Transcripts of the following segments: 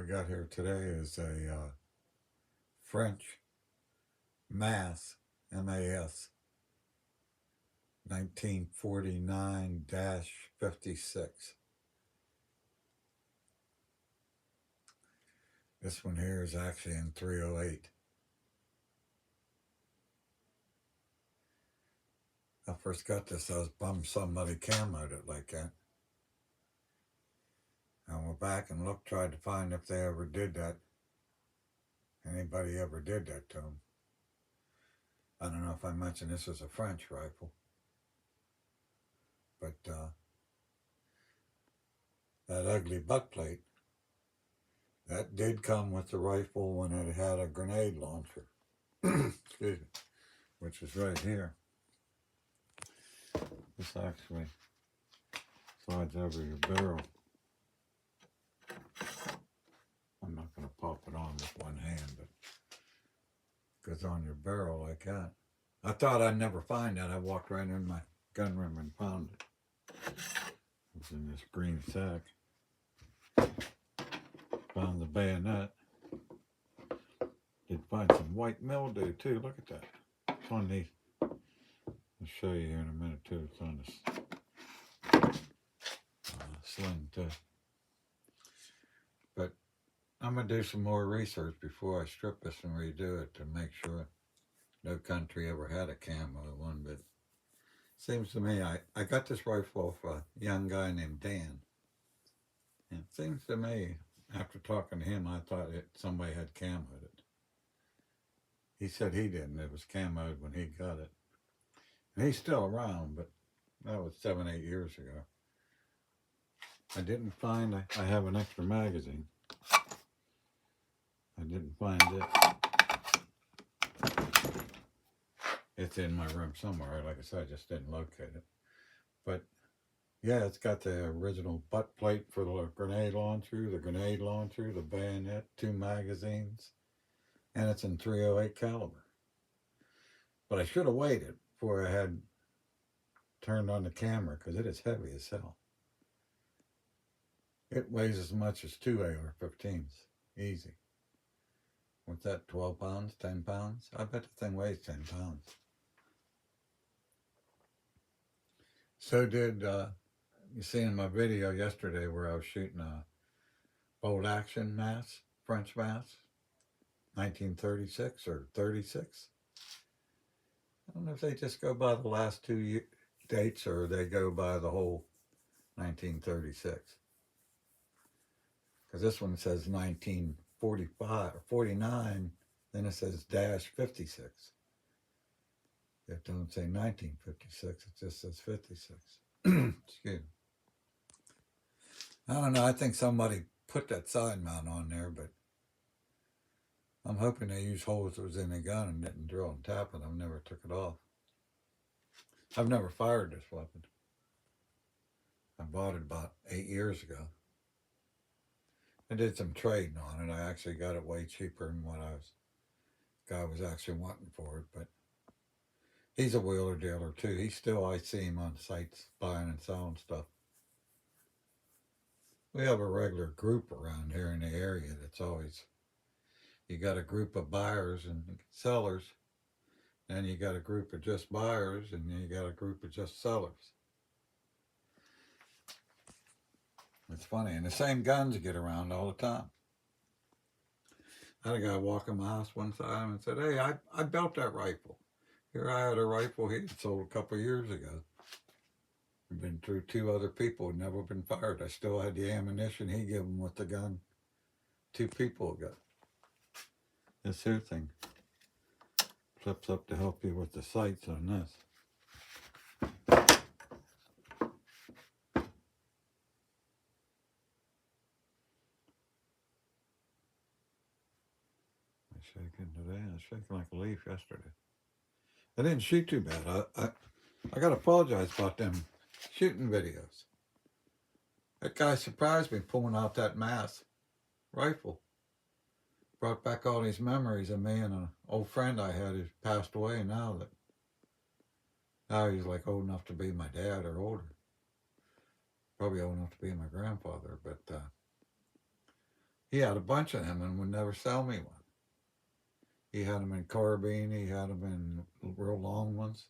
got here today is a French mas, M-A-S, 1949-56. This one here is actually in 308. I first got this, I was bummed somebody camoed it like that. I went back and looked, tried to find if they ever did that. Anybody ever did that to them. I don't know if I mentioned this was a French rifle. But that ugly butt plate, that did come with the rifle when it had a grenade launcher. Excuse me. Which is right here. This actually slides over your barrel. I'm not going to pop it on with one hand, but it goes on your barrel like that. I thought I'd never find that. I walked right in my gun room and found it. It was in this green sack. Found the bayonet. Did find some white mildew too. Look at that. It's on these. I'll show you here in a minute too. It's on this sling too. But I'm going to do some more research before I strip this and redo it to make sure no country ever had a camo one. But it seems to me, I got this rifle off a young guy named Dan. And it seems to me, after talking to him, I thought somebody had camoed it. He said he didn't. It was camoed when he got it. And he's still around, but that was 7-8 years ago. I didn't find, I have an extra magazine. I didn't find it. It's in my room somewhere. Like I said, I just didn't locate it. But yeah, it's got the original butt plate for the grenade launcher, the bayonet, 2 magazines, and it's in .308 caliber. But I should have waited before I had turned on the camera because it is heavy as hell. It weighs as much as 2 AR-15s, easy. What's that, 12 pounds, 10 pounds? I bet the thing weighs 10 pounds. So did, you seen in my video yesterday where I was shooting a bolt action mas, French mas, 1936 or 36. I don't know if they just go by the last 2 dates or they go by the whole 1936. Because this one says 1945 or 49, then it says -56. It don't say 1956, it just says 56. Excuse me. I don't know, I think somebody put that side mount on there, but I'm hoping they used holes that was in the gun and didn't drill and tap it. I never took it off. I've never fired this weapon. I bought it about 8 years ago. I did some trading on it. I actually got it way cheaper than what guy was actually wanting for it, but he's a wheeler dealer too. I see him on sites buying and selling stuff. We have a regular group around here in the area that's always, you got a group of buyers and sellers, and you got a group of just buyers, and you got a group of just sellers. It's funny, and the same guns get around all the time. I had a guy walk in my house one time and said, hey, I built that rifle. Here I had a rifle he had sold a couple of years ago. I've been through 2 other people, never been fired. I still had the ammunition he gave them with the gun 2 people ago. This here thing flips up to help you with the sights on this. I'm shaking today. I was shaking like a leaf yesterday. I didn't shoot too bad. I got to apologize about them shooting videos. That guy surprised me pulling out that mas rifle. Brought back all these memories of me and an old friend I had who passed away now he's like old enough to be my dad or older. Probably old enough to be my grandfather, but He had a bunch of them and would never sell me one. He had them in carbine. He had them in real long ones.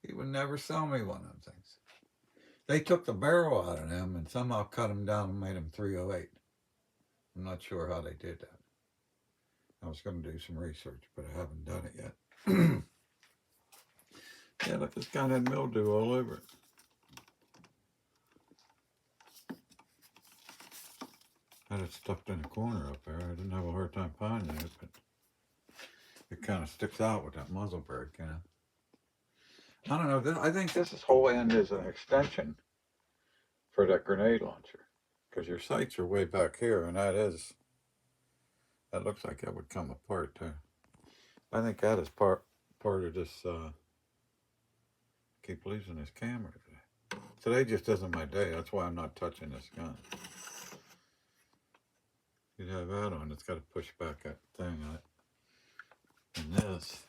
He would never sell me one of them things. They took the barrel out of them and somehow cut them down and made them 308. I'm not sure how they did that. I was going to do some research, but I haven't done it yet. Yeah, look, this guy had mildew all over it. I had it stuffed in a corner up there. I didn't have a hard time finding it, but it kind of sticks out with that muzzle brake, you know. I don't know. I think this whole end is an extension for that grenade launcher, because your sights are way back here, and that looks like that would come apart too. I think that is part of this. Keep losing this camera today. Today just isn't my day. That's why I'm not touching this gun. You'd have that on. It's got to push back that thing on it. And this.